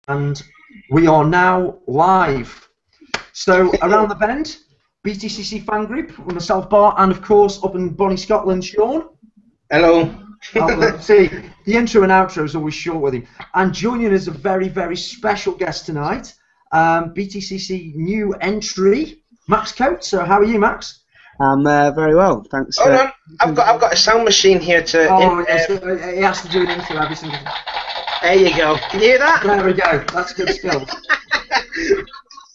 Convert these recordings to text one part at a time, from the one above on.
And we are now live. So around the bend, Btcc fan group with myself, Bart, and of course up in Bonnie, Scotland, Sean. Hello. See, the intro and outro is always short with him. And joining us a very, very special guest tonight, Btcc new entry, Max Coates. So how are you, Max? I'm very well, thanks. Hold on, I've got a sound machine here to. Oh, yes, he has to do an intro every single time. There you go. Can you hear that? There we go. That's good skill.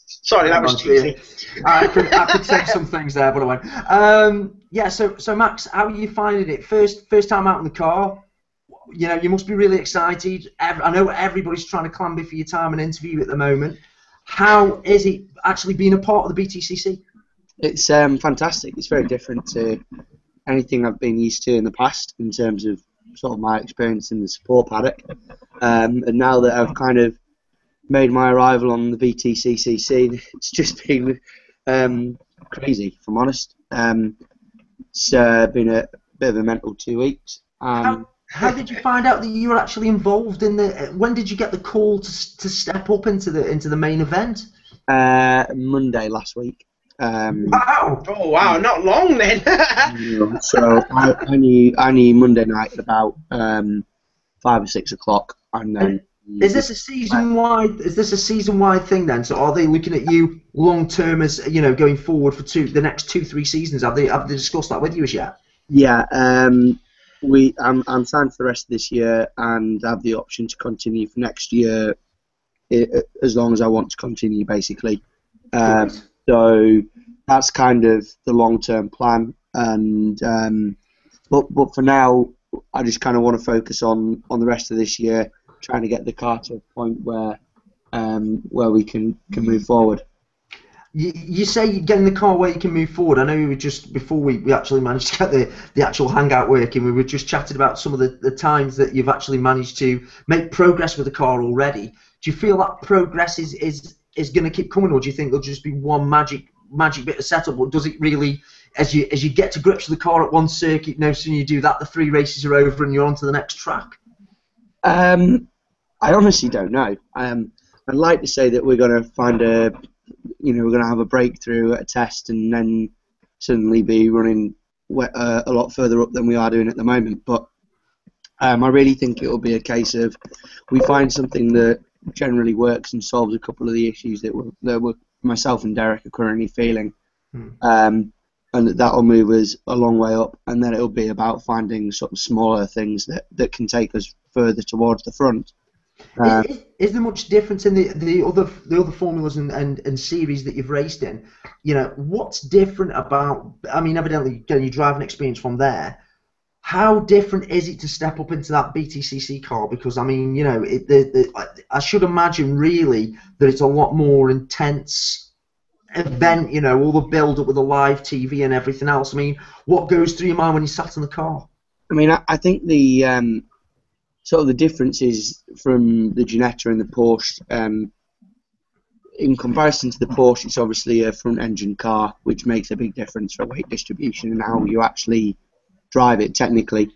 Sorry, that was cheesy. I could say some things there, but I won't. Yeah. So Max, how are you finding it? First time out in the car. You know, you must be really excited. I know everybody's trying to clamber for your time and interview at the moment. How is it actually being a part of the Btcc? It's fantastic. It's very different to anything I've been used to in the past in terms of sort of my experience in the support paddock. And now that I've kind of made my arrival on the Btcc, it's just been crazy, if I'm honest. It's been a bit of a mental 2 weeks. How did you find out that you were actually involved in the? When did you get the call to step up into the main event? Monday last week. Wow! Oh wow, not long then. So I knew Monday night at about 5 or 6 o'clock, and then. Is this a season-wide? Is this a season-wide thing then? So are they looking at you long-term as going forward for the next 2-3 seasons? Have they discussed that with you as yet? Yeah, I'm signed for the rest of this year and have the option to continue for next year, as long as I want to continue, basically. So that's kind of the long-term plan, and but for now, I just kind of want to focus on the rest of this year, trying to get the car to a point where we can move forward. You say you're getting the car where you can move forward. I know we were just, before we actually managed to get the actual hangout working, we were just chatting about some of the times that you've actually managed to make progress with the car already. Do you feel that progress is going to keep coming, or do you think there'll just be one magic bit of setup, or does it really, as you get to grips with the car at one circuit, no sooner you do that, the 3 races are over and you're on to the next track? I honestly don't know. I'd like to say that we're going to find we're going to have a breakthrough at a test and then suddenly be running a lot further up than we are doing at the moment. But I really think it will be a case of we find something that generally works and solves a couple of the issues that myself and Derek are currently feeling. And that will move us a long way up, and then it'll be about finding sort of smaller things that can take us further towards the front. Is there much difference in the other formulas and series that you've raced in? What's different about? I mean, evidently, getting your driving experience from there. How different is it to step up into that Btcc car? Because I mean, I should imagine really that it's a lot more intense event. All the build up with the live TV and everything else. I mean, what goes through your mind when you sat in the car? I mean, I think the sort of the differences from the Ginetta and the Porsche, in comparison to the Porsche, it's obviously a front-engine car, which makes a big difference for weight distribution and how you actually drive it technically.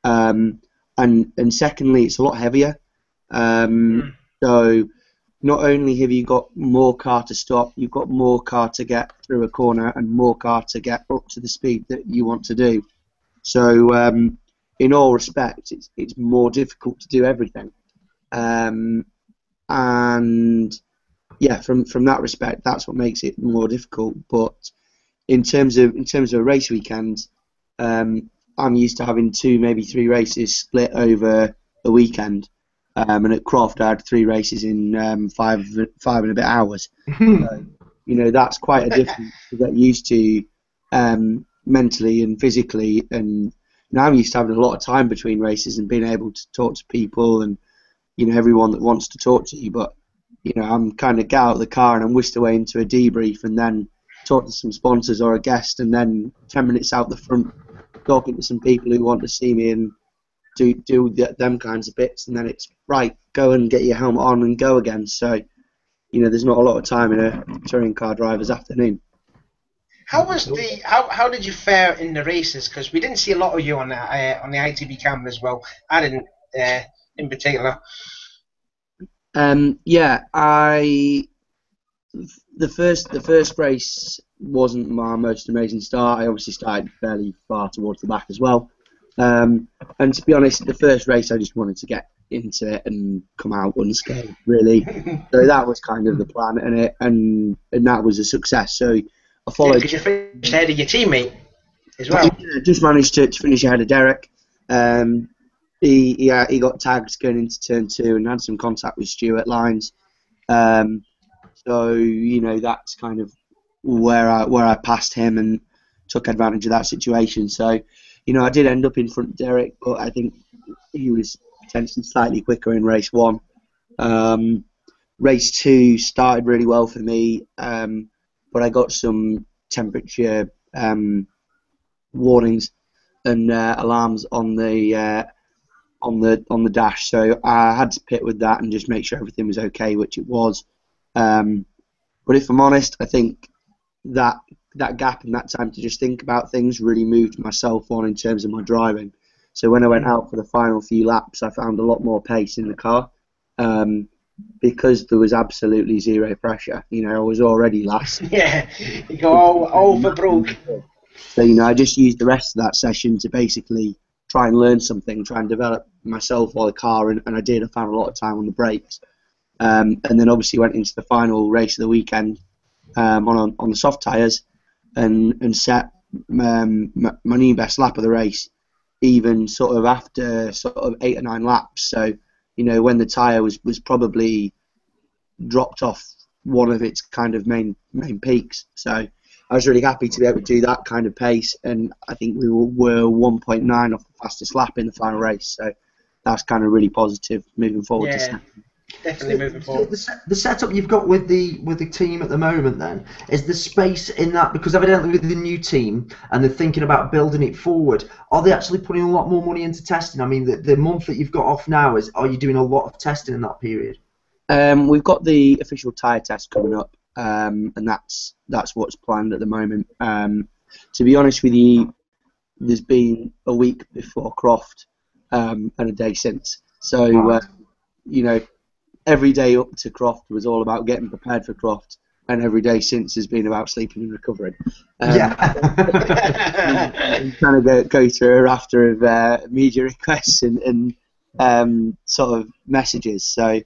And secondly, it's a lot heavier. So not only have you got more car to stop, you've got more car to get through a corner and more car to get up to the speed that you want to do. So in all respects, it's more difficult to do everything, and yeah, from that respect, that's what makes it more difficult. But in terms of a race weekend, I'm used to having 2, maybe 3 races split over a weekend, and at Croft I had 3 races in 5 and a bit hours. So, that's quite a difference to get used to mentally and physically. And now I'm used to having a lot of time between races and being able to talk to people and everyone that wants to talk to you. But I'm kind of get out of the car and I'm whisked away into a debrief and then talk to some sponsors or a guest, and then 10 minutes out the front talking to some people who want to see me and do them kinds of bits, and then it's right, go and get your helmet on and go again. So there's not a lot of time in a touring car driver's afternoon. How did you fare in the races? Because we didn't see a lot of you on the ITV camera as well. I didn't in particular. Yeah, the first race wasn't my most amazing start. I obviously started fairly far towards the back as well. And to be honest, the first race I just wanted to get into it and come out unscathed, really. So that was kind of the plan, and that was a success. So I followed. Because you finished ahead of your teammate as well. Yeah, just managed to finish ahead of Derek. He got tagged going into turn 2 and had some contact with Stuart Lines. So that's kind of where I passed him and took advantage of that situation. So I did end up in front of Derek, but I think he was potentially slightly quicker in race 1. Race 2 started really well for me, but I got some temperature warnings and alarms on the dash, so I had to pit with that and just make sure everything was okay, which it was. But if I'm honest, I think that gap and that time to just think about things really moved myself on in terms of my driving. So when I went out for the final few laps, I found a lot more pace in the car, because there was absolutely zero pressure. I was already last. Yeah, you go all for broke. So I just used the rest of that session to basically try and learn something, try and develop myself or the car, and I did. I found a lot of time on the brakes, and then obviously went into the final race of the weekend on the soft tyres, and set my new best lap of the race, even sort of after sort of 8 or 9 laps. So when the tyre was probably dropped off one of its kind of main peaks. So I was really happy to be able to do that kind of pace, and I think we were 1.9 off the fastest lap in the final race. So that's kind of really positive moving forward. Yeah, definitely moving forward. The setup you've got with the team at the moment, then, is the space in that, because evidently with the new team and they're thinking about building it forward, are they actually putting a lot more money into testing? I mean, the month that you've got off now, are you doing a lot of testing in that period? We've got the official tyre test coming up, and that's what's planned at the moment. To be honest with you, there's been a week before Croft and a day since. So, right. Every day up to Croft was all about getting prepared for Croft, and every day since has been about sleeping and recovering. Yeah. I'm trying to go through a rafter of media requests and sort of messages. So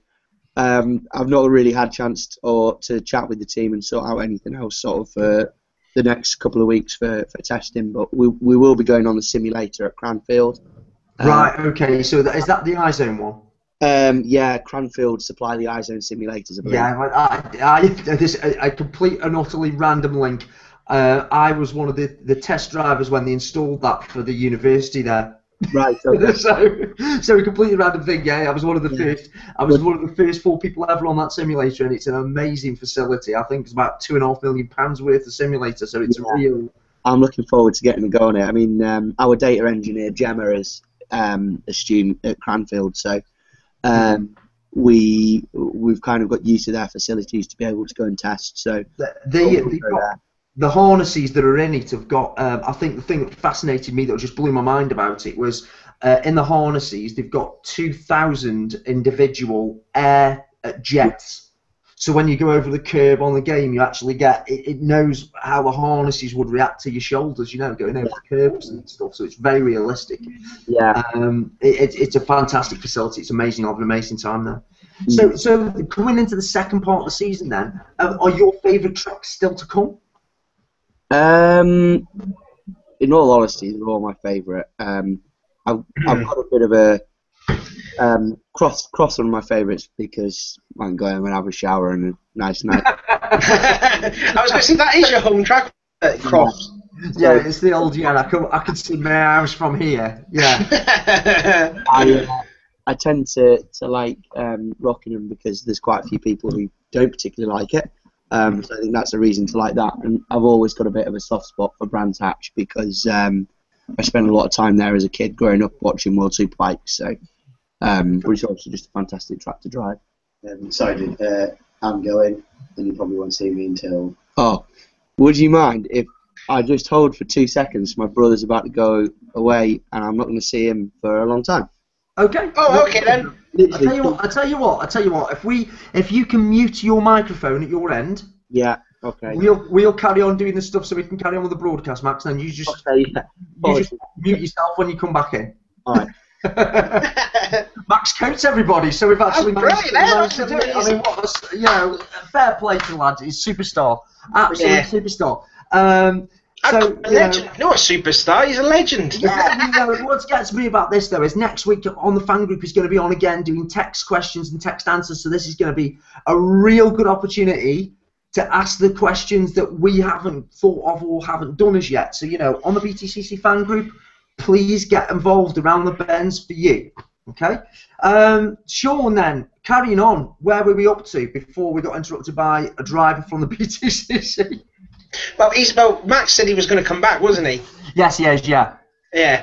I've not really had a chance to chat with the team and sort out anything else sort of for the next couple of weeks for testing, but we will be going on the simulator at Cranfield. Right, okay, so is that the iZone one? Yeah, Cranfield supply the iZone simulators, I believe. Yeah, a complete and utterly random link. I was one of the test drivers when they installed that for the university there. Right. Okay. so a completely random thing. Yeah, I was one of the first. I was one of the first 4 people ever on that simulator, and it's an amazing facility. I think it's about £2.5 million worth of simulator, so it's real. I'm looking forward to getting a go on it. I mean, our data engineer Gemma is a student at Cranfield, so we've kind of got used to their facilities to be able to go and test. So the harnesses that are in it have got, I think the thing that fascinated me, that just blew my mind about it, was in the harnesses they've got 2,000 individual air jets. So when you go over the curb on the game, you actually get, it knows how the harnesses would react to your shoulders, going over the curbs and stuff. So it's very realistic. Yeah. It's a fantastic facility. It's amazing. I'll have an amazing time there. So coming into the second part of the season then, are your favourite tracks still to come? In all honesty, they're all my favourite. I've got a bit of a Cross one of my favourites because I can go home and have a shower and a nice night. I was going to say, that is your home track, Cross. Yeah, it's the old I can see my house from here. Yeah. I tend to like Rockingham because there's quite a few people who don't particularly like it. So I think that's a reason to like that. And I've always got a bit of a soft spot for Brands Hatch because I spent a lot of time there as a kid growing up watching World Superbikes. So which is also just a fantastic track to drive. Sorry, I'm going, and you probably won't see me until... Oh, would you mind if I just hold for 2 seconds? My brother's about to go away, and I'm not going to see him for a long time. Okay. Oh, okay then. I tell you what. If you can mute your microphone at your end, Yeah. Okay. we'll carry on doing the stuff so we can carry on with the broadcast, Max. And you just mute yourself when you come back in. All right. Max Coates, everybody. So we've actually managed to do it. I mean, fair play to the lad. He's superstar, absolute superstar. So, a legend. No, a superstar. He's a legend. Yeah, what gets me about this though is next week on the fan group is going to be on again doing text questions and text answers. So this is going to be a real good opportunity to ask the questions that we haven't thought of or haven't done as yet. So on the BTCC fan group, please get involved around the bends for you. Okay, Sean. Then carrying on, where were we up to before we got interrupted by a driver from the BTCC? Well, Max said he was going to come back, wasn't he? Yes, he is. Yeah. Yeah.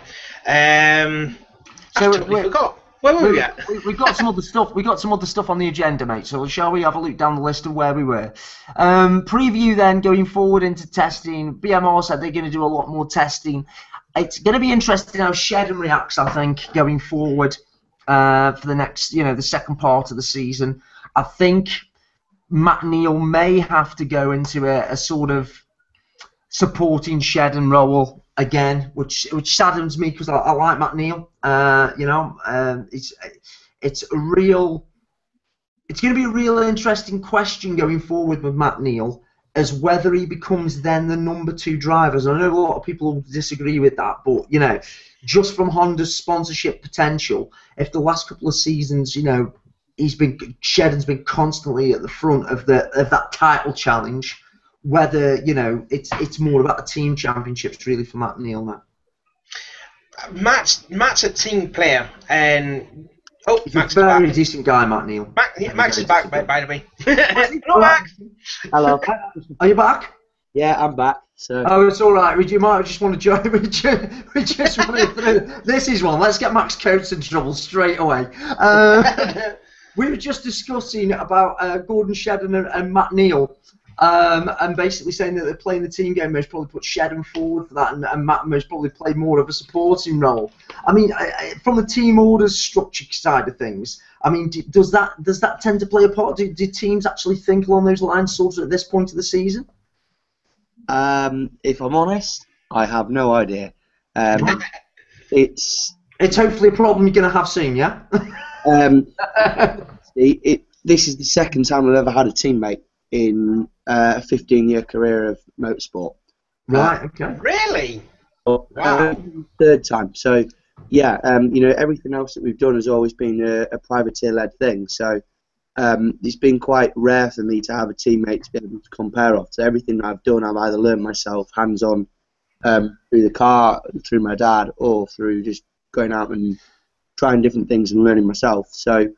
So we forgot. Where were we at? We got some other stuff. We got some other stuff on the agenda, mate. So shall we have a look down the list of where we were? Preview then going forward into testing. BMR said they're going to do a lot more testing. It's going to be interesting how Shedden reacts, I think, going forward for the next, the second part of the season. I think Matt Neal may have to go into a sort of supporting Shedden role again, which saddens me because I like Matt Neal. It's going to be a real interesting question going forward with Matt Neal as whether he becomes then the number 2 driver. I know a lot of people disagree with that, but just from Honda's sponsorship potential, if the last couple of seasons, Shedden's been constantly at the front of that title challenge. Whether it's more about the team championships really for Matt Neal now. Matt's a team player, and he's Max a very decent guy, Matt Neal. Max is back, by the way. Hello, Max. Hello. Are you back? Yeah, I'm back. So. Oh, it's all right. You might just want to join. We just want to. This is one. Let's get Max Coates in trouble straight away. We were just discussing about Gordon Shedden and Matt Neal. And basically saying that they're playing the team game, most probably put Shedden forward for that, and Matt most probably played more of a supporting role. I mean, from the team orders structure side of things, I mean, does that tend to play a part? Do teams actually think along those lines sort of at this point of the season? If I'm honest, I have no idea. It's hopefully a problem you're going to have soon, yeah? This is the second time I've ever had a teammate in a 15-year career of motorsport. Right, okay. Really? Wow. Third time. So, yeah, everything else that we've done has always been a privateer-led thing. So, it's been quite rare for me to have a teammate to be able to compare off. So everything I've done, I've either learned myself hands-on through the car, through my dad, or through just going out and trying different things and learning myself. So,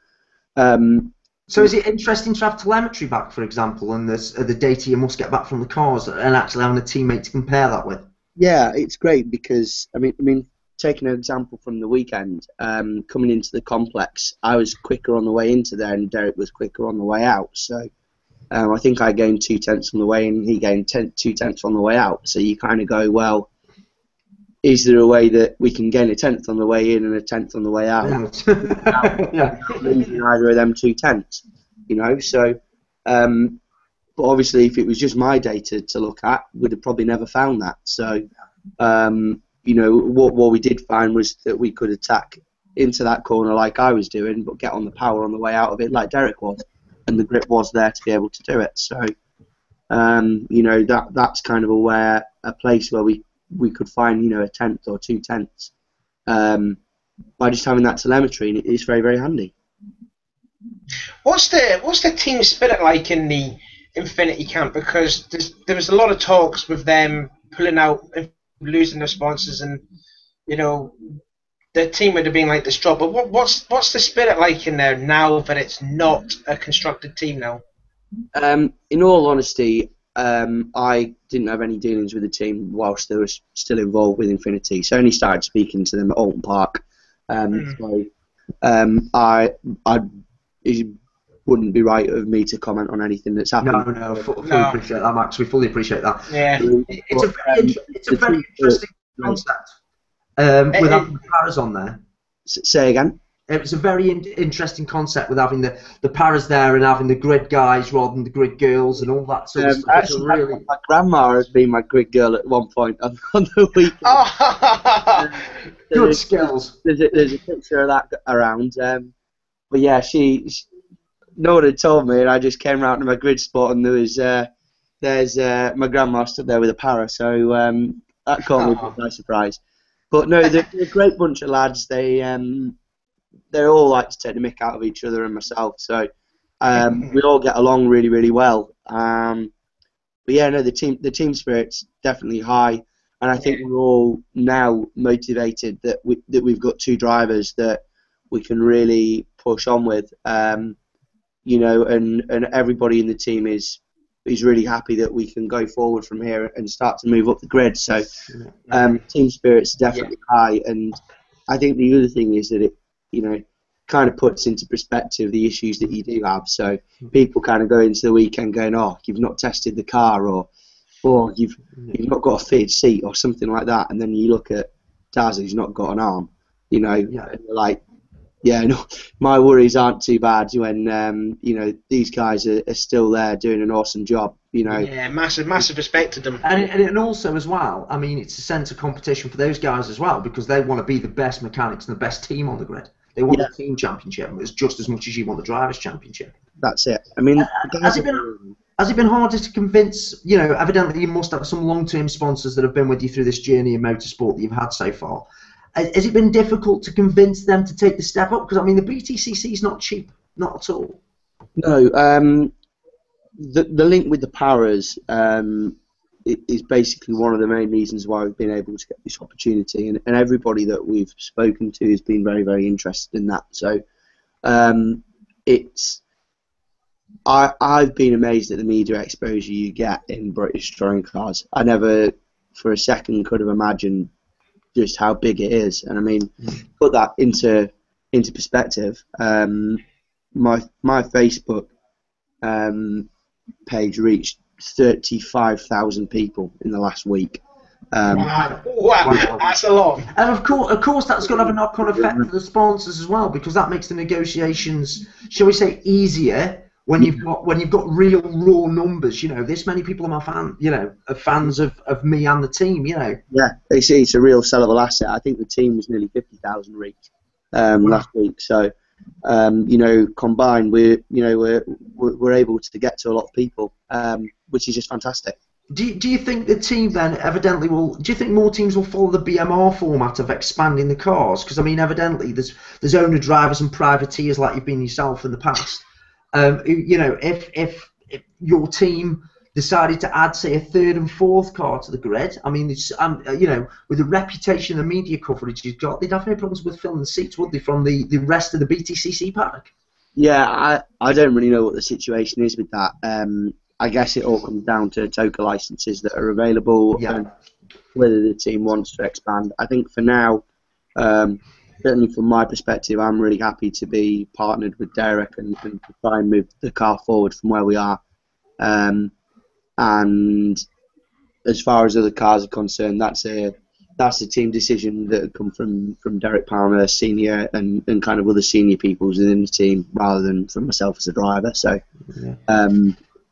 so is it interesting to have telemetry back, for example, and the data you must get back from the cars, and actually having a teammate to compare that with? Yeah, it's great because I mean, taking an example from the weekend, coming into the complex, I was quicker on the way into there, and Derek was quicker on the way out. So I think I gained 2 tenths on the way in, and he gained 2 tenths on the way out. So you kind of go, well, is there a way that we can gain a 10th on the way in and a 10th on the way out? Yeah. Losing either of them 2 tenths, So, but obviously, if it was just my data to look at, we'd have probably never found that. So, what we did find was that we could attack into that corner like I was doing, but get on the power on the way out of it like Derek was, and the grip was there to be able to do it. So, that's kind of a place where we could find, a 10th or 2 tenths by just having that telemetry, and it's very, very handy. What's the team spirit like in the Infinity camp? Because there was a lot of talks with them pulling out, losing their sponsors, and the team would have been like this job. But what's the spirit like in there now that it's not a constructed team now? In all honesty, I didn't have any dealings with the team whilst they were still involved with Infinity. So I only started speaking to them at Alton Park. It wouldn't be right of me to comment on anything that's happened. No, fully appreciate that, Max. We fully appreciate that. Yeah. It's a very interesting concept. Without the Paras on there. Say again? It was a very interesting concept with having the paras there and having the grid guys rather than the grid girls and all that sort of stuff. Actually, my grandma has been my grid girl at one point on the weekend. Oh. Good skills. There's a picture of that around. But yeah, no one had told me, and I just came round to my grid spot, and there's my grandma stood there with a para, so that caught me by surprise. But no, they're a great bunch of lads. They all like to take the mick out of each other and myself, so we all get along really, really well. But yeah, no, the team spirit's definitely high, and I think we're all now motivated that we've got two drivers that we can really push on with. You know, and everybody in the team is really happy that we can go forward from here and start to move up the grid. So team spirit's definitely high, and I think the other thing is that it, you know, kind of puts into perspective the issues that you do have. So people kind of go into the weekend going, oh, you've not tested the car, or you've not got a fitted seat or something like that, and then you look at Daz, who's not got an arm, you know, and you're like, yeah, no, my worries aren't too bad when you know, these guys are still there doing an awesome job. You know, yeah, massive respect to them. And also as well, I mean, it's a sense of competition for those guys as well, because they want to be the best mechanics and the best team on the grid. They want the team championship as just as much as you want the drivers' championship. That's it. I mean, has it been harder to convince? You know, evidently you must have some long-term sponsors that have been with you through this journey in motorsport that you've had so far. Has it been difficult to convince them to take the step up? Because I mean, the Btcc is not cheap, not at all. No, the link with the paras is basically one of the main reasons why we've been able to get this opportunity, and everybody that we've spoken to has been very, very interested in that. So I've been amazed at the media exposure you get in British touring cars. I never for a second could have imagined just how big it is, and I mean, put that into perspective. My Facebook page reached 35,000 people in the last week. Wow, that's a lot. And of course, that's going to have a knock-on effect for the sponsors as well, because that makes the negotiations, shall we say, easier when you've got real raw numbers. You know, this many people are are fans of me and the team. You know. Yeah, it's a real sellable asset. I think the team was nearly 50,000 reached last week. So, you know, combined, we're able to get to a lot of people, which is just fantastic. Do you think the team then evidently will? Do you think more teams will follow the BMR format of expanding the cars? Because I mean, evidently there's owner drivers and privateers like you've been yourself in the past. You know, if your team decided to add, say, a third and fourth car to the grid, I mean, it's, you know, with the reputation and media coverage you've got, they'd have no problems with filling the seats, would they, from the rest of the Btcc paddock? Yeah, I don't really know what the situation is with that. I guess it all comes down to TOCA licenses that are available and whether the team wants to expand. I think for now, certainly from my perspective, I'm really happy to be partnered with Derek and to try and move the car forward from where we are. And as far as other cars are concerned, that's a team decision that would come from Derek Palmer, senior, and kind of other senior people within the team, rather than from myself as a driver. So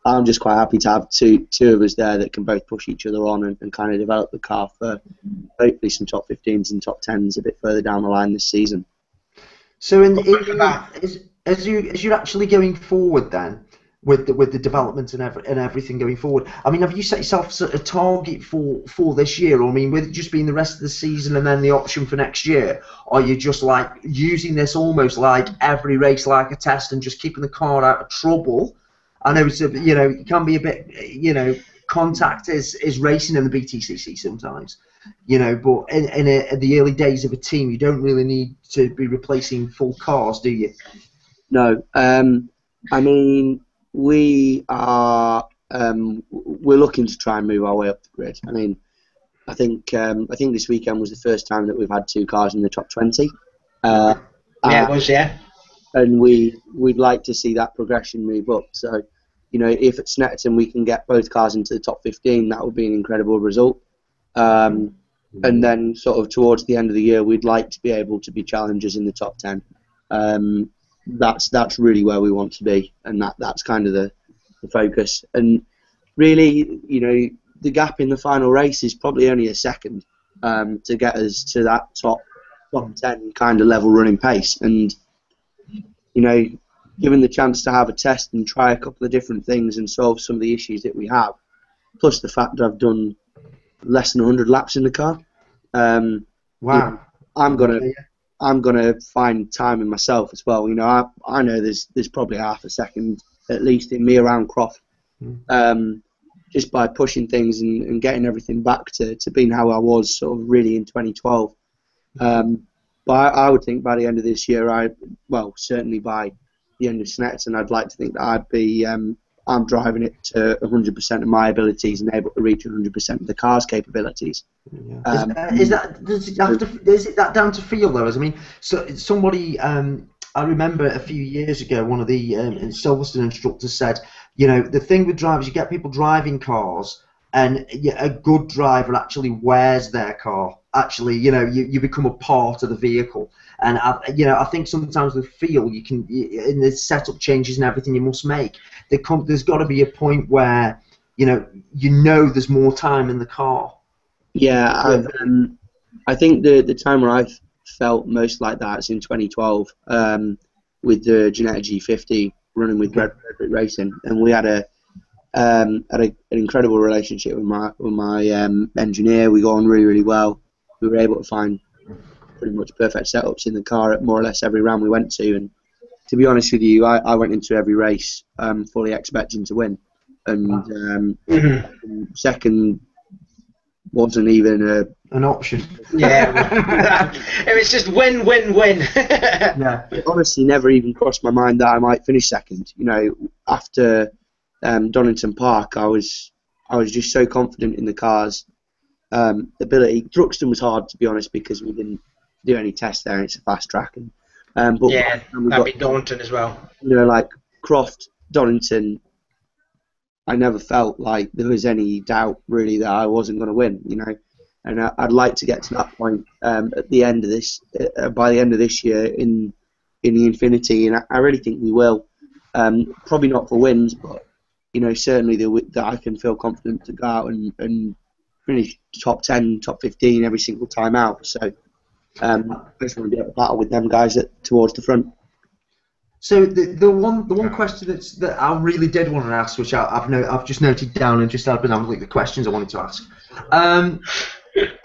I'm just quite happy to have two of us there that can both push each other on and kind of develop the car for hopefully some top 15s and top 10s a bit further down the line this season. So as you're actually going forward then, with the development and everything going forward, I mean, have you set yourself a target for this year? Or I mean, with it just being the rest of the season and then the option for next year, are you just like using this almost like every race like a test and just keeping the car out of trouble? I know it's it can be a bit, contact is racing in the Btcc sometimes, but in the early days of a team, you don't really need to be replacing full cars, do you? No, I mean, we're looking to try and move our way up the grid. I mean, I think this weekend was the first time that we've had two cars in the top 20. Yeah, it was, yeah. And we'd like to see that progression move up. So, if at Snetterton we can get both cars into the top 15, that would be an incredible result. And then sort of towards the end of the year, we'd like to be able to be challengers in the top 10. That's really where we want to be, and that's kind of the focus. And really, the gap in the final race is probably only a second to get us to that top 10 kind of level running pace. And given the chance to have a test and try a couple of different things and solve some of the issues that we have, plus the fact that I've done less than 100 laps in the car, wow, I'm gonna find time in myself as well. I know there's probably half a second at least in me around Croft, just by pushing things and getting everything back to being how I was sort of really in 2012. But I would think by the end of this year, certainly by the end of Snetterton, I'd like to think that I'd be I'm driving it to 100% of my abilities and able to reach 100% of the car's capabilities. Yeah. Is it that down to feel though? I mean, so somebody I remember a few years ago, one of the Silverstone instructors said, the thing with drivers, you get people driving cars, and a good driver actually wears their car. Actually, you become a part of the vehicle. And I think sometimes with feel, you can, in the setup changes and everything you must make, there's got to be a point where there's more time in the car. Yeah, I think the time where I felt most like that is in 2012 with the Ginetta G50 running with Red Brick Racing, and we had an incredible relationship with my engineer. We got on really, really well. We were able to find pretty much perfect setups in the car at more or less every round we went to. And to be honest with you, I went into every race fully expecting to win, and second wasn't even an option. Yeah, it was just win, win, win. Yeah, it honestly never even crossed my mind that I might finish second. After Donington Park, I was just so confident in the car's ability. Thruxton was hard, to be honest, because we didn't do any tests there, and it's a fast track. But yeah, that'd be daunting as well. Like Croft, Donington, I never felt like there was any doubt really that I wasn't going to win. And I'd like to get to that point at the end of this, by the end of this year in the Infinity, and I really think we will. Probably not for wins, but certainly that I can feel confident to go out and finish top 10, top 15 every single time out. So I just want to be able to battle with them guys towards the front. So the one question that I really did want to ask, which I've just noted down and just had been having the questions I wanted to ask.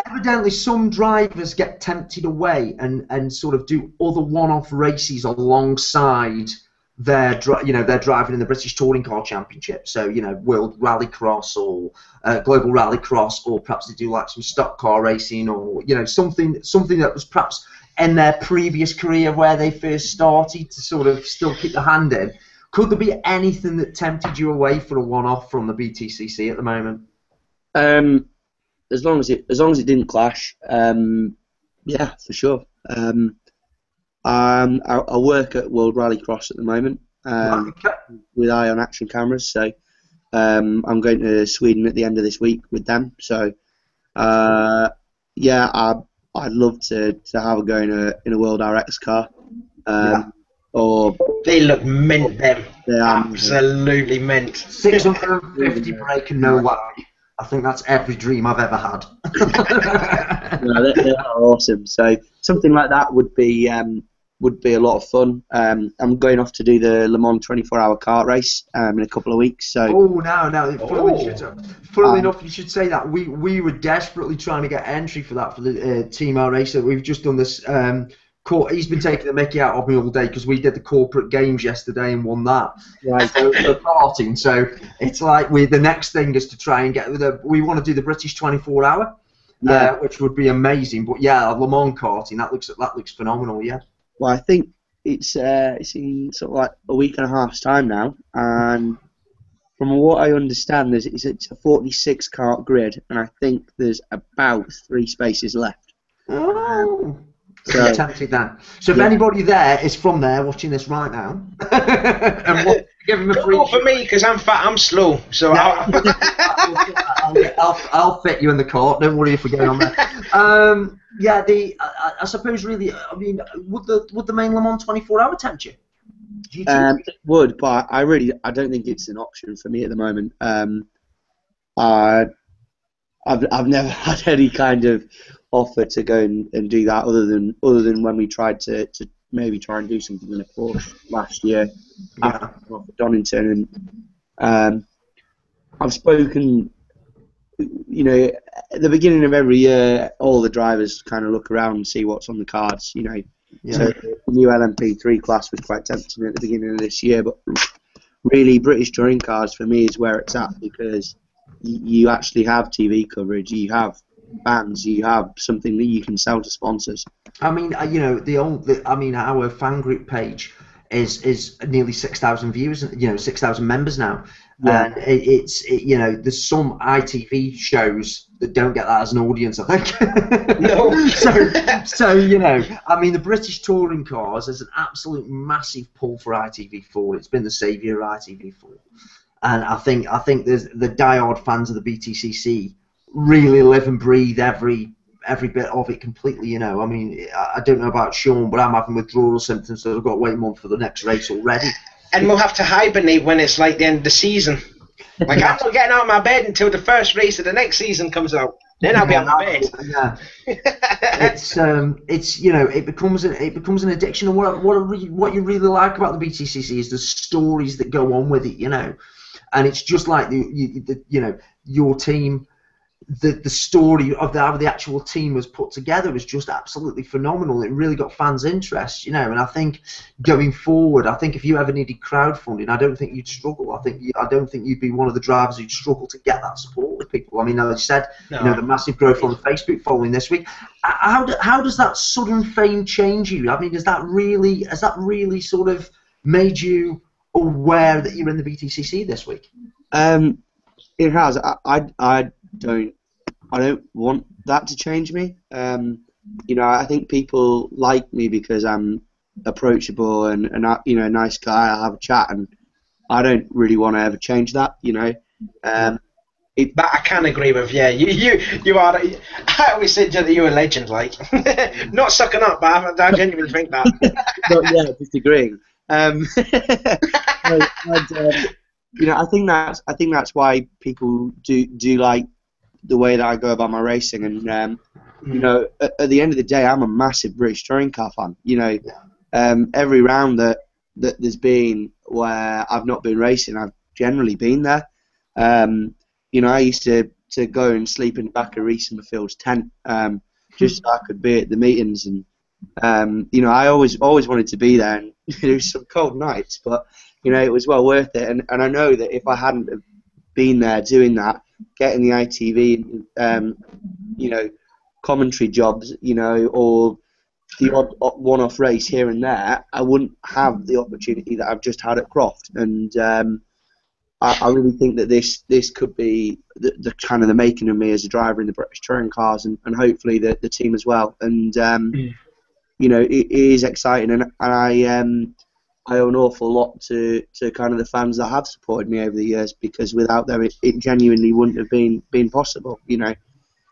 Evidently, some drivers get tempted away and sort of do other one-off races alongside their driving in the British Touring Car Championship. So World Rallycross or Global Rallycross, or perhaps they do like some stock car racing, or something that was perhaps in their previous career where they first started to sort of still keep the hand in. Could there be anything that tempted you away for a one-off from the BTCC at the moment? As long as it didn't clash, yeah, for sure. I work at World Rallycross at the moment with Eye on Action cameras, so I'm going to Sweden at the end of this week with them. So yeah, I'd love to have a go in a World RX car. Or they look mint, them. They are absolutely mint. 650 brake and no worry. I think that's every dream I've ever had. No, they are awesome. So something like that would be a lot of fun. I'm going off to do the Le Mans 24-hour kart race in a couple of weeks. So funnily enough, you should say that we were desperately trying to get entry for that for the Team R racer. We've just done this. He's been taking the mickey out of me all day because we did the corporate games yesterday and won that. Right. So for karting, so it's like the next thing is to try and get we want to do the British 24-hour, which would be amazing. But yeah, Le Mans karting, that looks phenomenal. Yeah. Well, I think it's in sort of like a week and a half's time now, and from what I understand, it's a 46 kart grid, and I think there's about 3 spaces left. Oh. So, tempted then. So if anybody there is from there watching this right now, and give him a free. Not for me because I'm fat. I'm slow. So I'll fit you in the court. Don't worry if we're going on there. Yeah, I suppose really. I mean, would the main Le Mans 24-hour tempt you? It would, but I don't think it's an option for me at the moment. I I've never had any kind of offer to go and do that other than when we tried to maybe try and do something in a Porsche last year after off at Donington, and I've spoken. You know, at the beginning of every year, all the drivers kind of look around and see what's on the cards. You know, so the new LMP3 class was quite tempting at the beginning of this year, but really British touring cars for me is where it's at because you actually have TV coverage, you have fans, you have something that you can sell to sponsors. I mean, you know, our fan group page is nearly 6,000 viewers, you know, 6,000 members now. Yeah. And you know, there's some ITV shows that don't get that as an audience, I think. No. so you know, I mean, the British touring cars is an absolute massive pull for ITV4. It's been the saviour of ITV4, and I think there's the diehard fans of the BTCC really live and breathe every bit of it completely. You know, I mean, I don't know about Sean, but I'm having withdrawal symptoms, so I've got to wait a month for the next race already. And we'll have to hibernate when it's like the end of the season. Like, I'm not getting out of my bed until the first race of the next season comes out. Then I'll be out of my bed. Yeah. It's you know, it becomes an addiction. And what you really like about the BTCC is the stories that go on with it. You know, and it's just like you know, your team. The story of how the actual team was put together was just absolutely phenomenal. It really got fans' interest, you know. And I think going forward, I think if you ever needed crowdfunding, I don't think you'd struggle. I don't think you'd be one of the drivers who'd struggle to get that support with people. I mean, as I said, you know, the massive growth on the Facebook following this week. How does that sudden fame change you? I mean, has that really sort of made you aware that you're in the BTCC this week? It has. I don't want that to change me. You know, I think people like me because I'm approachable and you know, a nice guy. I have a chat, and I don't really want to ever change that. You know, that I can agree with. Yeah, you are. I always said that you're a legend. Like, not sucking up, but I genuinely think that. But yeah, disagreeing. You know, I think that's why people do like the way that I go about my racing, and you know, at the end of the day, I'm a massive British touring car fan. You know, every round that there's been where I've not been racing, I've generally been there. You know, I used to go and sleep in the back of Reese Field's tent just so I could be at the meetings, and you know, I always wanted to be there. And there was some cold nights, but you know, it was well worth it. And I know that if I hadn't have been there doing that, getting the ITV, you know, commentary jobs, you know, or the odd one-off race here and there, I wouldn't have the opportunity that I've just had at Croft. And I really think that this could be the kind of the making of me as a driver in the British touring cars, and hopefully the team as well. And you know, it is exciting, and I owe an awful lot to kind of the fans that have supported me over the years, because without them it genuinely wouldn't have been possible. You know,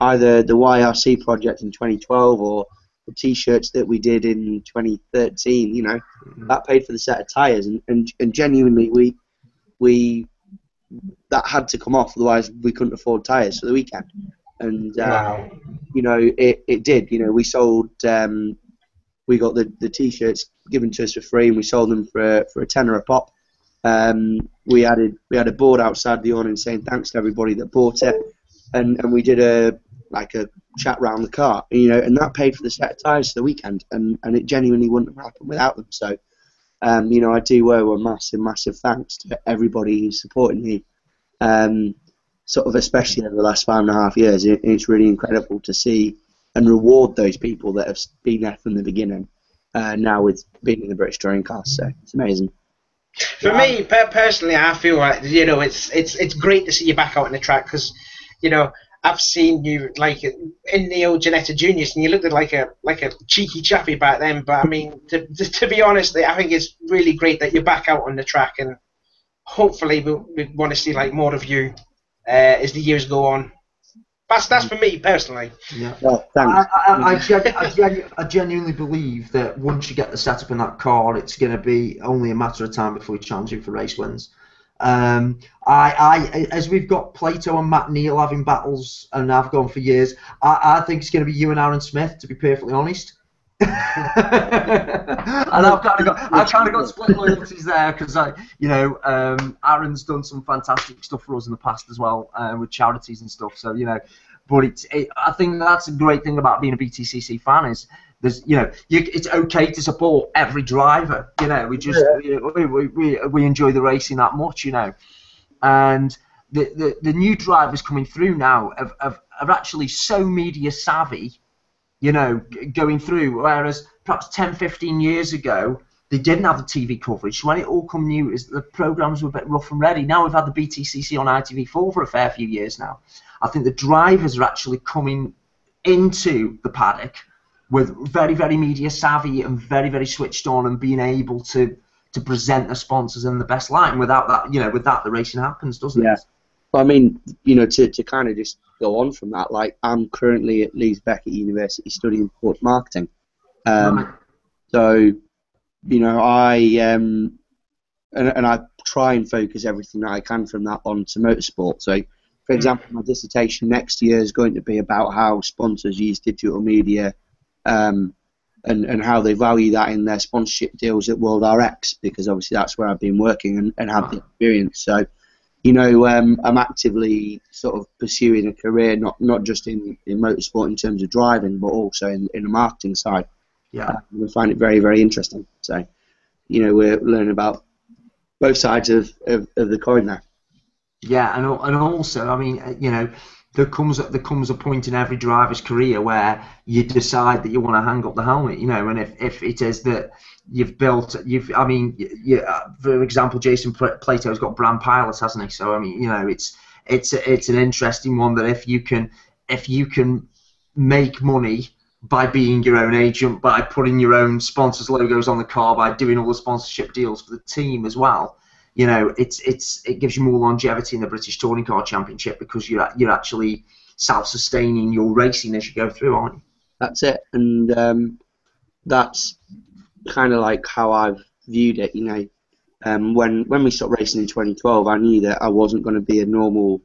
either the YRC project in 2012 or the T-shirts that we did in 2013. You know, that paid for the set of tyres, and genuinely we that had to come off, otherwise we couldn't afford tyres for the weekend. And wow. You know, it did. You know, we sold. We got the T-shirts given to us for free, and we sold them for a tenner a pop. We had a board outside the awning saying thanks to everybody that bought it, and we did a chat round the car, you know, and that paid for the set of tyres for the weekend, and it genuinely wouldn't have happened without them. So, you know, I do owe a massive thanks to everybody who's supported me, sort of especially over the last 5.5 years. It's really incredible to see and reward those people that have been there from the beginning, now with being in the British touring cars. So it's amazing. For me personally, I feel like, you know, it's great to see you back out on the track, because, you know, I've seen you like in the old Ginetta Juniors, and you looked like a cheeky chappy back then. But I mean, to be honest, I think it's really great that you're back out on the track, and hopefully we want to see like more of you as the years go on. That's for me personally. Yeah. Thanks. I genuinely believe that once you get the setup in that car, it's going to be only a matter of time before you're challenging for race wins. As we've got Plato and Matt Neal having battles, and I've gone for years, I think it's going to be you and Aaron Smith, to be perfectly honest. And I've kind of got split loyalties there because Aaron's done some fantastic stuff for us in the past as well with charities and stuff. So but I think that's a great thing about being a BTCC fan is there's it's okay to support every driver. We just we enjoy the racing that much. And the new drivers coming through now are actually so media savvy. Going through, whereas perhaps 10, 15 years ago, they didn't have the TV coverage. When it all come new, the programmes were a bit rough and ready. Now we've had the BTCC on ITV4 for a fair few years now. I think the drivers are actually coming into the paddock with very, very media savvy and very, very switched on and being able to present the sponsors in the best light. And without that, the racing happens, doesn't it? Well, I mean, to kind of just go on from that, like I'm currently at Leeds Beckett University studying sports marketing. Right. So, I and I try and focus everything that I can from that onto motorsport. So, for example, my dissertation next year is going to be about how sponsors use digital media and how they value that in their sponsorship deals at World RX, because obviously that's where I've been working and have the experience. So, I'm actively sort of pursuing a career, not just in motorsport in terms of driving, but also in the marketing side. Yeah. We find it very, very interesting. So, we're learning about both sides of the coin there. Yeah, and also, I mean, there comes a point in every driver's career where you decide that you want to hang up the helmet, and if it is that for example, Jason Plato's got brand pilots, hasn't he? So I mean, it's an interesting one that if you can make money by being your own agent, by putting your own sponsors' logos on the car, by doing all the sponsorship deals for the team as well, it gives you more longevity in the British Touring Car Championship because you're actually self-sustaining your racing as you go through, aren't you? That's it, and that's kind of like how I've viewed it. When we stopped racing in 2012, I knew that I wasn't going to be a normal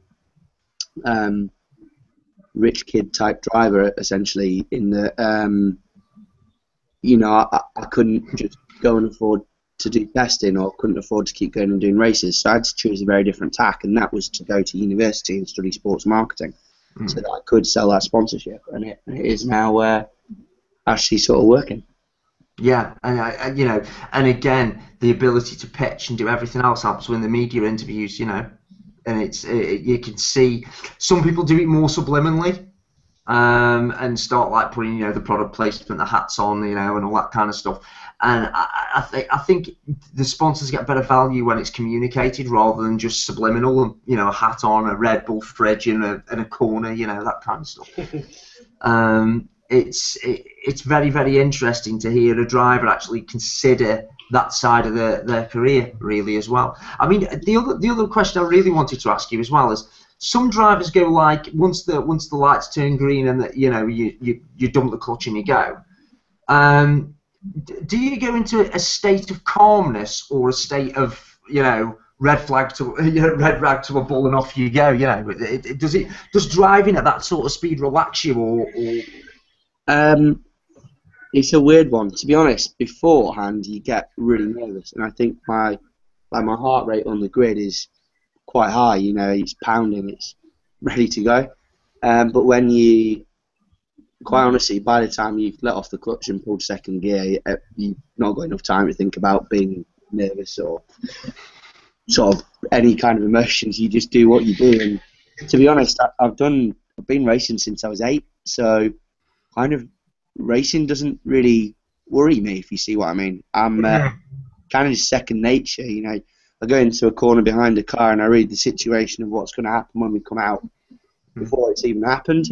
rich kid type driver, essentially. In the I couldn't just go and afford to do testing, or couldn't afford to keep going and doing races, so I had to choose a very different tack, and that was to go to university and study sports marketing, so that I could sell that sponsorship, and it is now actually sort of working. Yeah, and and again, the ability to pitch and do everything else helps when the media interviews, and you can see some people do it more subliminally, and start like putting the product placement, the hats on, and all that kind of stuff. And I think the sponsors get better value when it's communicated rather than just subliminal, and a hat on, a Red Bull fridge in a corner, that kind of stuff. It's very, very interesting to hear a driver actually consider that side of their career really as well. I mean, the other question I really wanted to ask you as well is, some drivers go like once the lights turn green and that you dump the clutch and you go. Do you go into a state of calmness or a state of red rag to a bull and off you go? Does driving at that sort of speed relax you or? It's a weird one, to be honest. Beforehand, you get really nervous, and I think my heart rate on the grid is quite high. It's pounding, it's ready to go. But when quite honestly, by the time you've let off the clutch and pulled second gear, you've not got enough time to think about being nervous or sort of any kind of emotions. You just do what you do. And to be honest, I've been racing since I was 8, so kind of racing doesn't really worry me, if you see what I mean. I'm kind of just second nature. I go into a corner behind a car and I read the situation of what's going to happen when we come out before it's even happened.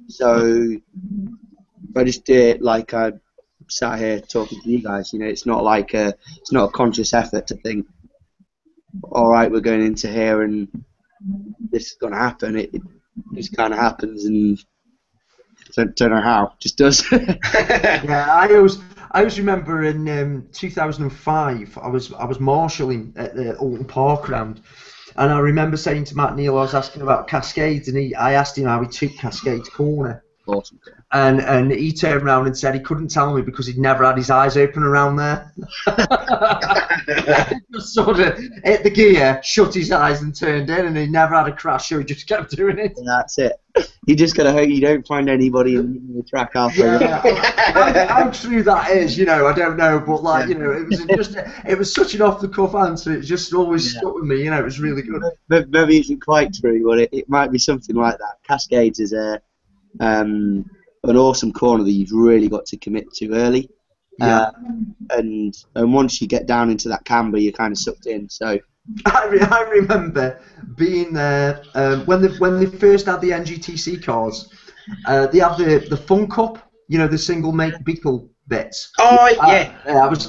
So I just do it like I sat here talking to you guys. It's not like it's not a conscious effort to think, all right, we're going into here and this is going to happen. just kind of happens, and don't know how, just does. Yeah, I always remember in 2005, I was marshalling at the Alton Park round, and I remember saying to Matt Neal, I was asking about Cascades, and I asked him how he took Cascades Corner. Awesome. And he turned around and said he couldn't tell me because he'd never had his eyes open around there. Just sort of hit the gear, shut his eyes and turned in, and he never had a crash, so he just kept doing it. And that's it. You just got to hope you don't find anybody in the track halfway. Yeah, how true that is, I don't know, but it was such an off-the-cuff answer. It just always stuck with me. It was really good. Maybe it isn't quite true, but it might be something like that. Cascades is an awesome corner that you've really got to commit to early. Yeah. And once you get down into that camber, you're kind of sucked in. So I remember being there when they first had the NGTC cars. They have the Fun Cup, the single make Beetle bits. Oh yeah. I was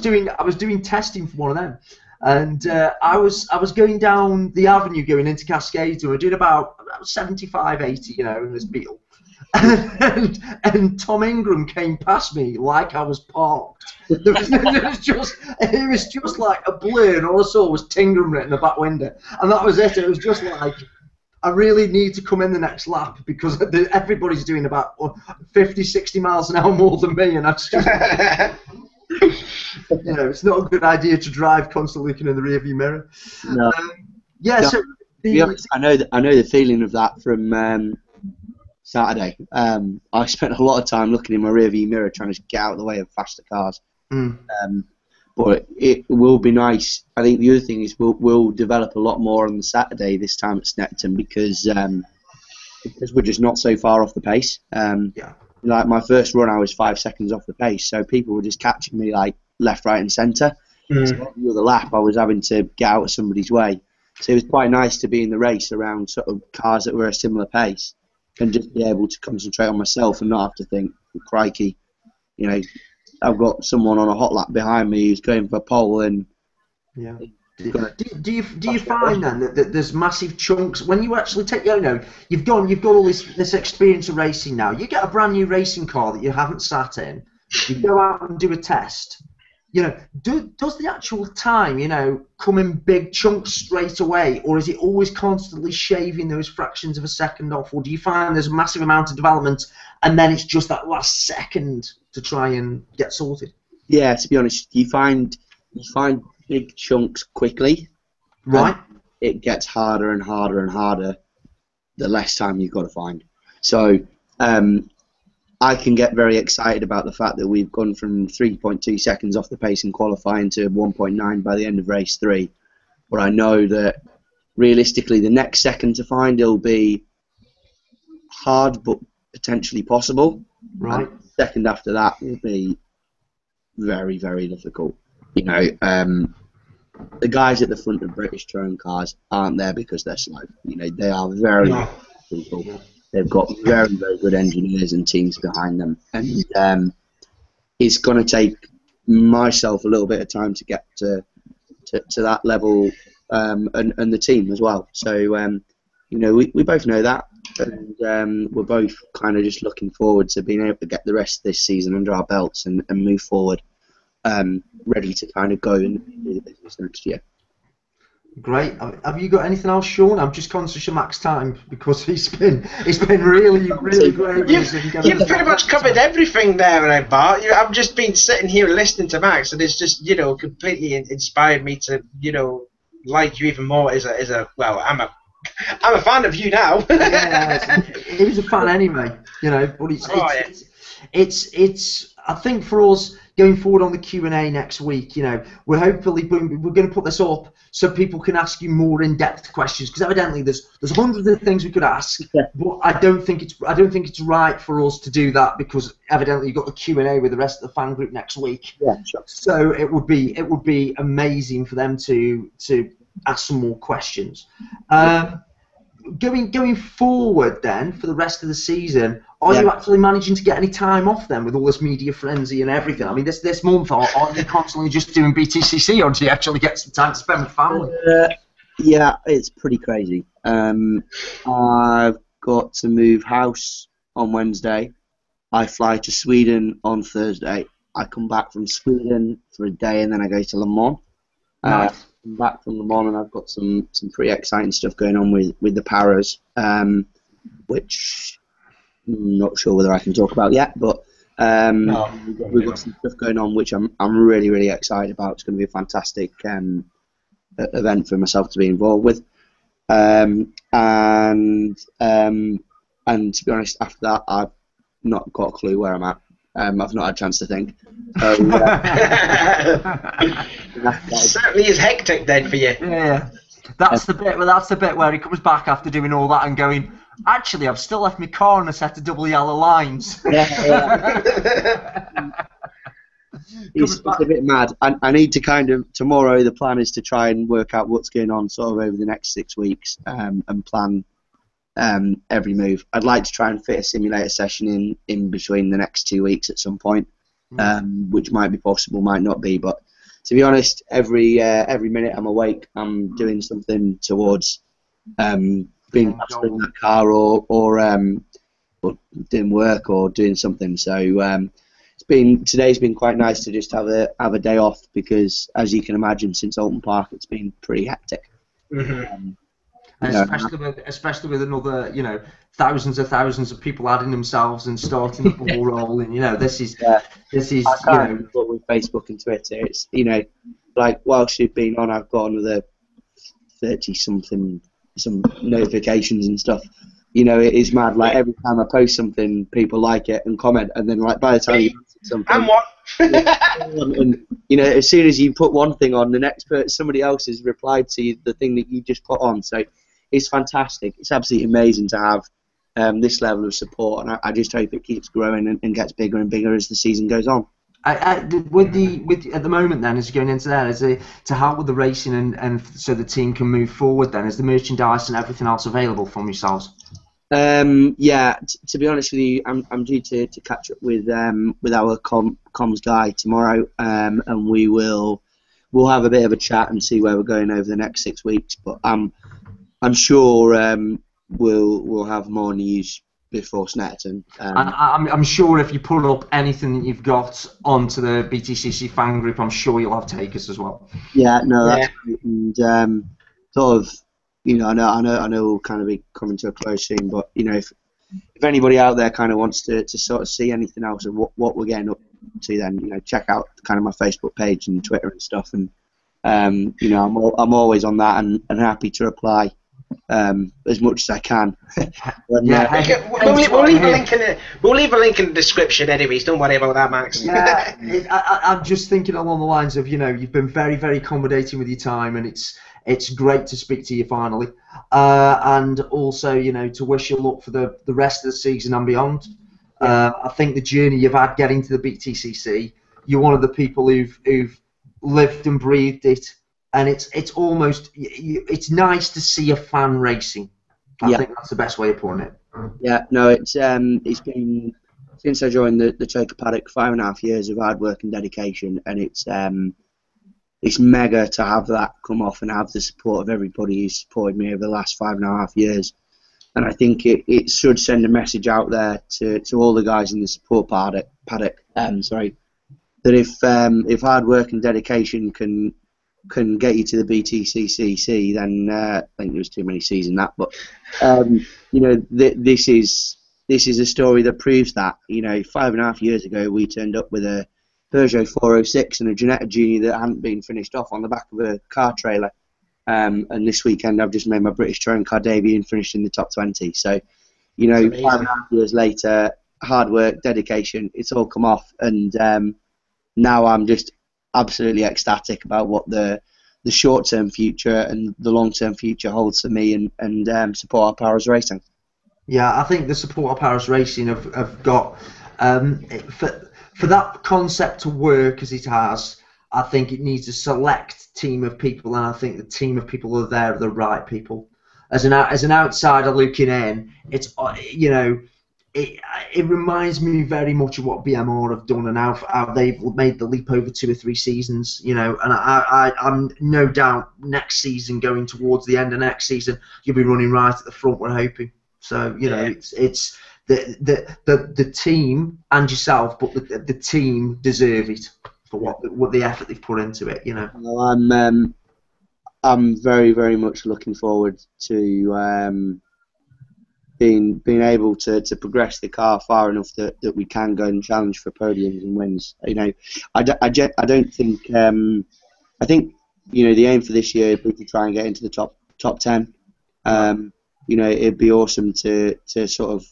doing testing for one of them, and I was going down the avenue going into Cascades, and we were doing about 75, 80, in this Beetle. And Tom Ingram came past me like I was parked. It was just like a blur, and all I saw was Tingram written in the back window, and that was it. It was just like, I really need to come in the next lap because everybody's doing about 50, 60 miles an hour more than me, and that's just, it's not a good idea to drive constantly looking in the rearview mirror. No. Yeah. No, So to be honest, I know the feeling of that from Saturday. I spent a lot of time looking in my rearview mirror trying to get out of the way of faster cars. But it will be nice. I think the other thing is we'll develop a lot more on the Saturday this time at Snetterton because we're just not so far off the pace. Like my first run, I was 5 seconds off the pace, so people were just catching me like left, right, and centre. So the other lap, I was having to get out of somebody's way. So it was quite nice to be in the race around sort of cars that were a similar pace, and just be able to concentrate on myself and not have to think, crikey, I've got someone on a hot lap behind me who's going for pole, and Do you find then that there's massive chunks when you actually take you've got all this experience of racing now. You get a brand new racing car that you haven't sat in. You go out and do a test. Does the actual time come in big chunks straight away, or is it always constantly shaving those fractions of a second off, or do you find there's a massive amount of development and then it's just that last second to try and get sorted? Yeah, to be honest, you find big chunks quickly. Right. It gets harder and harder and harder the less time you've got to find. So I can get very excited about the fact that we've gone from 3.2 seconds off the pace in qualifying to 1.9 by the end of race 3. But I know that realistically the next second to find will be hard but potentially possible. Right. And the second after that will be very, very difficult. The guys at the front of British touring cars aren't there because they're slow. They are very people. They've got very, very good engineers and teams behind them, and it's going to take myself a little bit of time to get to that level, and the team as well. So we both know that, and we're both kind of just looking forward to being able to get the rest of this season under our belts and move forward, ready to kind of go and do the business next year. Great. Have you got anything else, Sean? I'm just conscious of Mac's time because he's been really, really great. You've pretty much covered everything there, Bart. I've just been sitting here listening to Max, and it's just completely inspired me to like you even more as a well. I'm a fan of you now. Yeah, he was a fan anyway, But it's I think for us going forward on the Q&A next week, we're going to put this up so people can ask you more in-depth questions, because evidently there's hundreds of things we could ask, but I don't think it's right for us to do that because evidently you've got the Q&A with the rest of the fan group next week. Yeah, sure. So it would be amazing for them to ask some more questions. Going forward then for the rest of the season, are you actually managing to get any time off then with all this media frenzy and everything? I mean, this month, are you constantly just doing Btcc, or do you actually get some time to spend with family? Yeah, it's pretty crazy. I've got to move house on Wednesday. I fly to Sweden on Thursday. I come back from Sweden for a day, and then I go to Le Mans. Nice. I'm back from Le Mans, and I've got some pretty exciting stuff going on with the Paras, which I'm not sure whether I can talk about yet, but we've got some stuff going on which I'm really, really excited about. It's going to be a fantastic event for myself to be involved with. And to be honest, after that, I've not got a clue where I'm at. I've not had a chance to think. So, certainly is hectic then for you. Yeah, that's the bit. Well, that's the bit where he comes back after doing all that and going, actually, I've still left my car on a set of double yellow lines. It's a bit mad. I need to kind of, tomorrow the plan is to try and work out what's going on sort of over the next 6 weeks and plan every move. I'd like to try and fit a simulator session in between the next 2 weeks at some point, which might be possible, might not be. But to be honest, every minute I'm awake, I'm doing something towards being faster in that car or doing work or doing something. So today's been quite nice to just have a day off because, as you can imagine, since Alton Park it's been pretty hectic. Mm-hmm. Especially with another, thousands of people adding themselves and starting the ball rolling. This is with Facebook and Twitter. It's like whilst you've been on, I've got another 30-something some notifications and stuff. It is mad. Like every time I post something, people like it and comment, and then like by the time you post something, and what? and as soon as you put one thing on, the next somebody else has replied to the thing that you just put on. So it's fantastic. It's absolutely amazing to have this level of support, and I just hope it keeps growing and gets bigger and bigger as the season goes on. At the moment then, as you're going into that, to help with the racing and so the team can move forward, then is the merchandise and everything else available from yourselves? To be honest with you, I'm due to catch up with our comms guy tomorrow, and we'll have a bit of a chat and see where we're going over the next 6 weeks. But I'm sure we'll have more news before Snetterton. I'm sure if you put up anything that you've got onto the Btcc fan group, I'm sure you'll have takers as well. Yeah, no, that's great. And sort of, I know we'll kind of be coming to a close soon, but if anybody out there kind of wants to sort of see anything else of what we're getting up to, then check out kind of my Facebook page and Twitter and stuff, and I'm always on that and happy to reply as much as I can. We'll leave a link in the description anyways, don't worry about that, Max. I'm just thinking along the lines of you've been very, very accommodating with your time, and it's great to speak to you finally, and also to wish you luck for the rest of the season and beyond. I think the journey you've had getting to the Btcc, you're one of the people who've lived and breathed it, and it's nice to see a fan racing. I think that's the best way of putting it. Yeah, no, it's been since I joined the Choker Paddock 5.5 years of hard work and dedication, and it's mega to have that come off and have the support of everybody who's supported me over the last 5.5 years. And I think it should send a message out there to all the guys in the support paddock, that if hard work and dedication can get you to the Btcc, then I think there was too many C's in that, but this is a story that proves that. 5.5 years ago we turned up with a Peugeot 406 and a Ginetta Junior that hadn't been finished off on the back of a car trailer, and this weekend I've just made my British Touring Car debut and finished in the top 20. So 5.5 years later, hard work, dedication, it's all come off, and now I'm just absolutely ecstatic about what the short-term future and the long-term future holds for me and Support Our Powers Racing. Yeah, I think the Support Our Powers Racing have got for that concept to work as it has. I think it needs a select team of people, and I think the team of people are there are the right people. As an outsider looking in, it's it reminds me very much of what BMR have done and how they've made the leap over 2 or 3 seasons, and I'm no doubt next season, going towards the end of next season, you'll be running right at the front, we're hoping. So you know, it's the team and yourself, but the team deserve it for what the effort they've put into it. You know. Well, I'm very, very much looking forward to being able to progress the car far enough that we can go and challenge for podiums and wins. You know, I don't think I think the aim for this year would be to try and get into the top 10. You know, it'd be awesome to sort of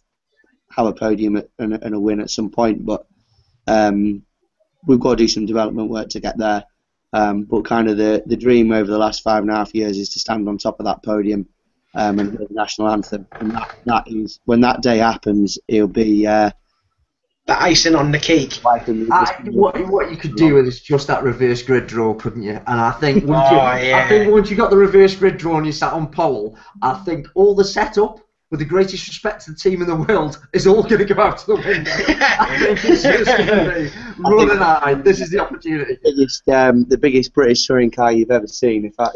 have a podium and a win at some point, but we've got to do some development work to get there. But kind of the dream over the last 5.5 years is to stand on top of that podium and hear the national anthem. And that is, when that day happens, it'll be the icing on the cake. What you could do is just that reverse grid draw, couldn't you? And I think once you got the reverse grid draw and you sat on pole, I think all the setup, with the greatest respect to the team in the world, is all going to go out to the window. I think it's just going to be run and hide. This is the opportunity. The biggest British touring car you've ever seen. Lock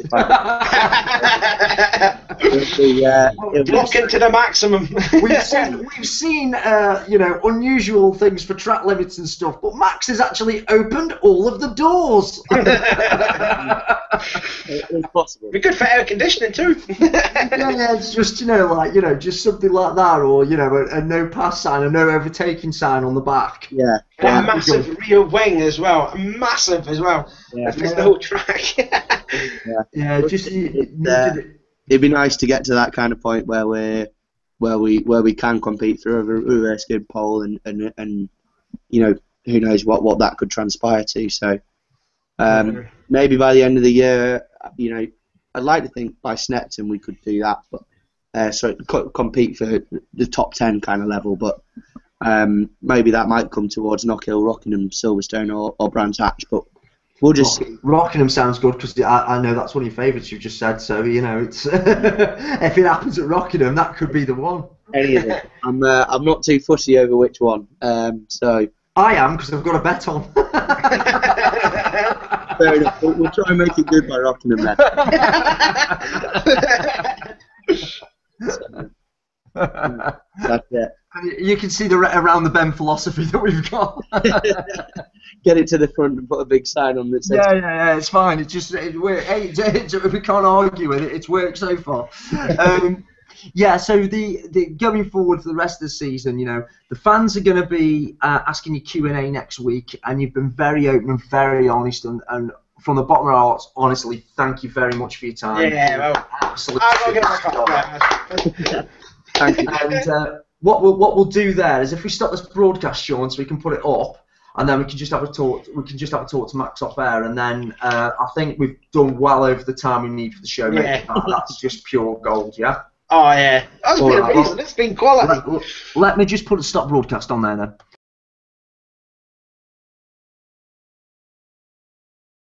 into the maximum. We've seen unusual things for track limits and stuff, but Max has actually opened all of the doors. It's possible. Be good for air conditioning too. Yeah, it's just just something like that, or a no pass sign, a no overtaking sign on the back. Yeah. A massive rear wing as well, massive as well. Yeah. That's the whole track. It'd be nice to get to that kind of point where we can compete for a reverse grid pole and who knows what that could transpire to. So maybe by the end of the year, I'd like to think by Snetton we could do that, but compete for the top 10 kind of level, but maybe that might come towards Knockhill, Rockingham, Silverstone or Brands Hatch, but we'll just see. Rockingham sounds good because I know that's one of your favourites you've just said, so it's if it happens at Rockingham, that could be the one. Any of it. I'm not too fussy over which one, so I am, because I've got a bet on. Fair enough. We'll try and make it good by Rockingham then. That's it. You can see the around the bend philosophy that we've got. Get it to the front and put a big sign on that says. Yeah, it's fine. It's just we can't argue with it. It's worked so far. So the going forward for the rest of the season, the fans are going to be asking you Q&A next week, and you've been very open and very honest, and from the bottom of our hearts, honestly, thank you very much for your time. Yeah, well, absolutely. Thank you. And what we'll do there is, if we stop this broadcast, Sean, so we can put it up, and then we can just have a talk. We can just have a talk to Max off air, and then I think we've done well over the time we need for the show. Yeah. That's just pure gold, yeah. Oh yeah, that's been amazing. It's been quality. Let me just put a stop broadcast on there then.